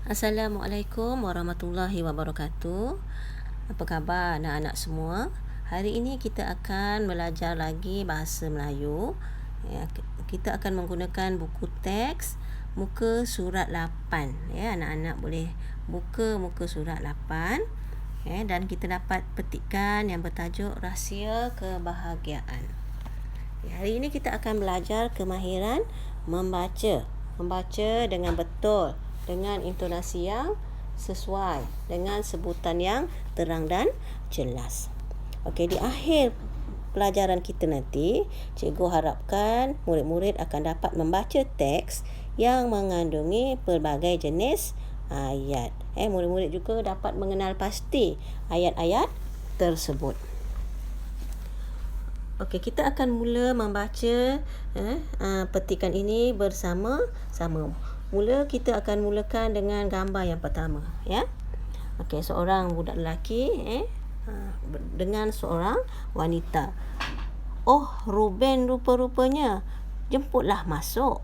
Assalamualaikum warahmatullahi wabarakatuh. Apa khabar anak-anak semua? Hari ini kita akan belajar lagi bahasa Melayu. Kita akan menggunakan buku teks muka surat 8. Anak-anak boleh buka muka surat 8. Dan kita dapat petikan yang bertajuk rahsia kebahagiaan. Hari ini kita akan belajar kemahiran membaca dengan betul, dengan intonasi yang sesuai, dengan sebutan yang terang dan jelas. Okey, di akhir pelajaran kita nanti, cikgu harapkan murid-murid akan dapat membaca teks yang mengandungi pelbagai jenis ayat. Murid-murid juga dapat mengenal pasti ayat-ayat tersebut. Okey, kita akan mula membaca petikan ini bersama-sama. Mula kita akan mulakan dengan gambar yang pertama, ya. Okey, seorang budak lelaki dengan seorang wanita. Oh, Ruben rupa-rupanya. Jemputlah masuk.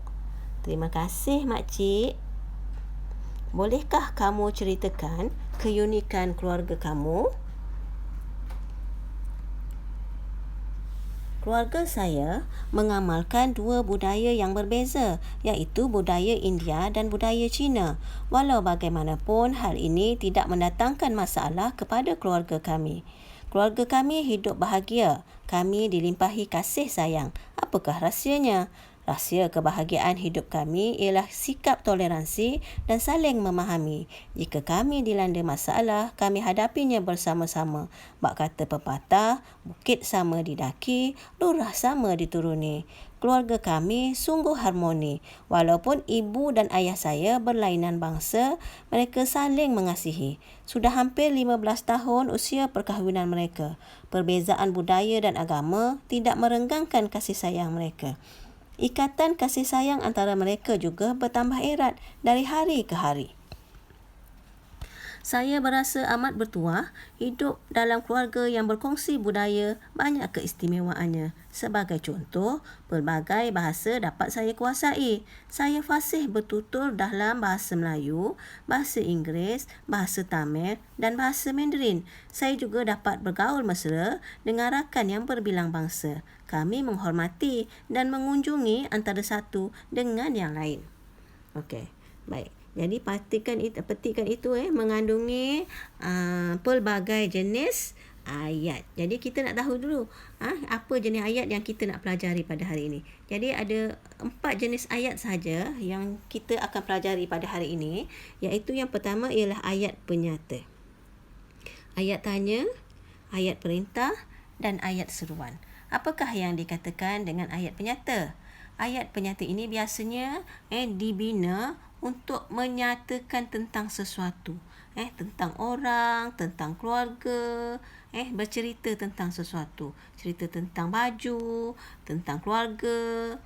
Terima kasih, makcik. Bolehkah kamu ceritakan keunikan keluarga kamu? Keluarga saya mengamalkan dua budaya yang berbeza, iaitu budaya India dan budaya Cina. Walau bagaimanapun, hal ini tidak mendatangkan masalah kepada keluarga kami. Keluarga kami hidup bahagia. Kami dilimpahi kasih sayang. Apakah rahsianya? Rahsia kebahagiaan hidup kami ialah sikap toleransi dan saling memahami. Jika kami dilanda masalah, kami hadapinya bersama-sama. Bak kata pepatah, bukit sama didaki, lurah sama dituruni. Keluarga kami sungguh harmoni. Walaupun ibu dan ayah saya berlainan bangsa, mereka saling mengasihi. Sudah hampir 15 tahun usia perkahwinan mereka. Perbezaan budaya dan agama tidak merenggangkan kasih sayang mereka. Ikatan kasih sayang antara mereka juga bertambah erat dari hari ke hari. Saya berasa amat bertuah hidup dalam keluarga yang berkongsi budaya, banyak keistimewaannya. Sebagai contoh, pelbagai bahasa dapat saya kuasai. Saya fasih bertutur dalam bahasa Melayu, bahasa Inggeris, bahasa Tamil dan bahasa Mandarin. Saya juga dapat bergaul mesra dengan rakan yang berbilang bangsa. Kami menghormati dan mengunjungi antara satu dengan yang lain. Okey, baik. Jadi petikan itu mengandungi pelbagai jenis ayat. Jadi kita nak tahu dulu apa jenis ayat yang kita nak pelajari pada hari ini. Jadi ada 4 jenis ayat saja yang kita akan pelajari pada hari ini, iaitu yang pertama ialah ayat penyata. Ayat tanya, ayat perintah dan ayat seruan. Apakah yang dikatakan dengan ayat penyata? Ayat penyata ini biasanya dibina untuk menyatakan tentang sesuatu, tentang orang, tentang keluarga, bercerita tentang sesuatu, cerita tentang baju, tentang keluarga,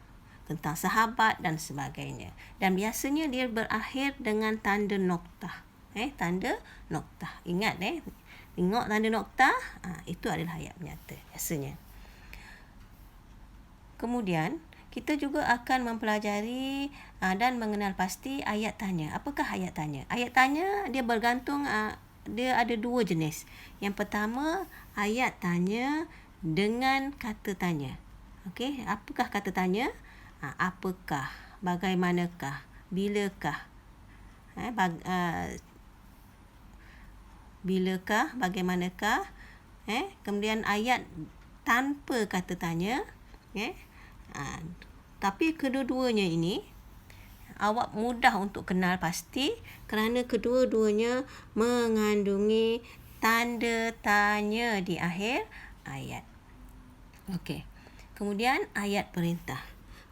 tentang sahabat dan sebagainya. Dan biasanya dia berakhir dengan tanda noktah. Tanda noktah. Ingat tengok tanda noktah, itu adalah ayat penyata biasanya. Kemudian kita juga akan mempelajari dan mengenal pasti ayat tanya. Apakah ayat tanya? Ayat tanya dia bergantung, dia ada 2 jenis. Yang pertama, ayat tanya dengan kata tanya. Okey, apakah kata tanya? Apakah, bagaimanakah, bilakah? Bilakah, bagaimanakah? Kemudian ayat tanpa kata tanya, tapi kedua-duanya ini awak mudah untuk kenal pasti kerana kedua-duanya mengandungi tanda tanya di akhir ayat. Okey. Kemudian ayat perintah.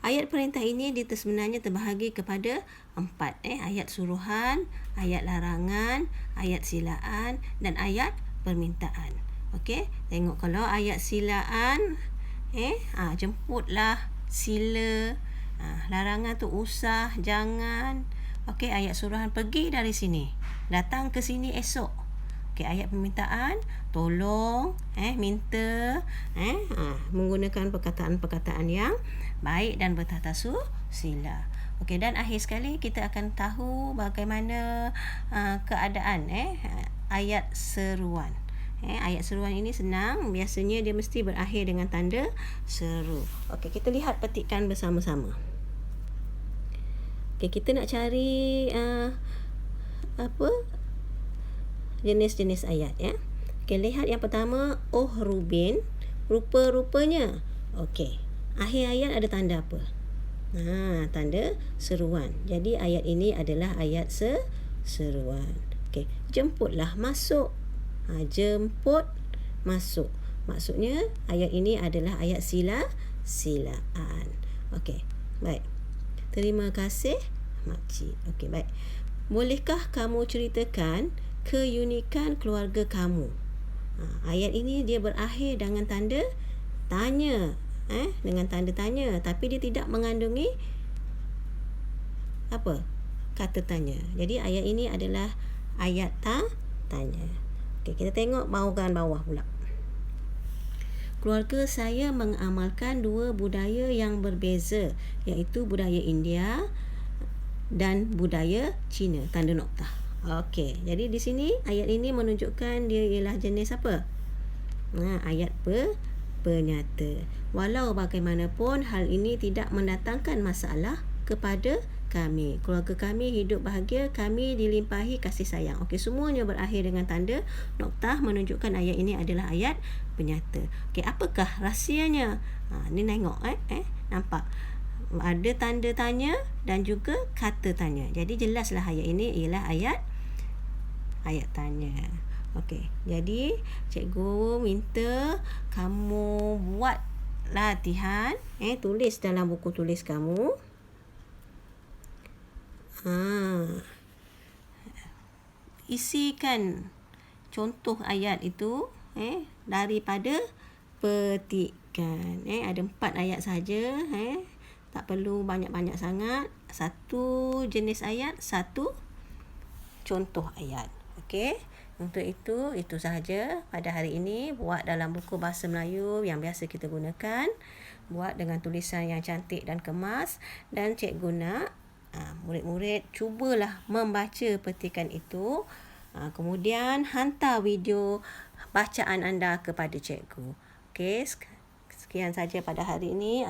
Ayat perintah ini sebenarnya terbahagi kepada 4. Ayat suruhan, ayat larangan, ayat silaan dan ayat permintaan. Okey, tengok kalau ayat silaan, jemputlah, sila. Larangan tu usah, jangan. Okey, ayat suruhan, pergi dari sini, datang ke sini esok. Okey, ayat permintaan, tolong, minta, menggunakan perkataan-perkataan yang baik dan bertata sila. Okey, dan akhir sekali kita akan tahu bagaimana keadaan ayat seruan. Ayat seruan ini senang, biasanya dia mesti berakhir dengan tanda seru. Okey, kita lihat petikan bersama-sama. Okey, kita nak cari jenis-jenis ayat ya. Okey, lihat yang pertama, oh Rubin, rupa-rupanya. Okey, akhir ayat ada tanda apa? Tanda seruan. Jadi ayat ini adalah ayat seruan. Okey, jemputlah masuk. Jemput masuk. Maksudnya ayat ini adalah ayat silaan. Okey, baik. Terima kasih makcik. Okey, baik. Bolehkah kamu ceritakan keunikan keluarga kamu? Ayat ini dia berakhir dengan tanda tanya. Dengan tanda tanya, tapi dia tidak mengandungi kata tanya. Jadi ayat ini adalah ayat tanya. Okey, kita tengok bahagian bawah pula. Keluarga saya mengamalkan dua budaya yang berbeza, iaitu budaya India dan budaya Cina. Tanda noktah. Okey, jadi di sini ayat ini menunjukkan dia ialah jenis apa? Ayat penyata. Walau bagaimanapun, hal ini tidak mendatangkan masalah kepada kami. Keluarga kami hidup bahagia, kami dilimpahi kasih sayang. Okey, semuanya berakhir dengan tanda noktah menunjukkan ayat ini adalah ayat penyata. Okey, apakah rahsianya? Ni tengok nampak ada tanda tanya dan juga kata tanya. Jadi jelaslah ayat ini ialah ayat tanya. Okey, jadi cikgu minta kamu buat latihan, tulis dalam buku tulis kamu. Isikan contoh ayat itu daripada petikan. Ada 4 ayat saja, tak perlu banyak-banyak sangat. Satu jenis ayat, satu contoh ayat. Okey, untuk itu sahaja pada hari ini. Buat dalam buku bahasa Melayu yang biasa kita gunakan. Buat dengan tulisan yang cantik dan kemas, dan cikgu nak murid-murid cubalah membaca petikan itu, kemudian hantar video bacaan anda kepada cikgu. Okey, sekian saja pada hari ini.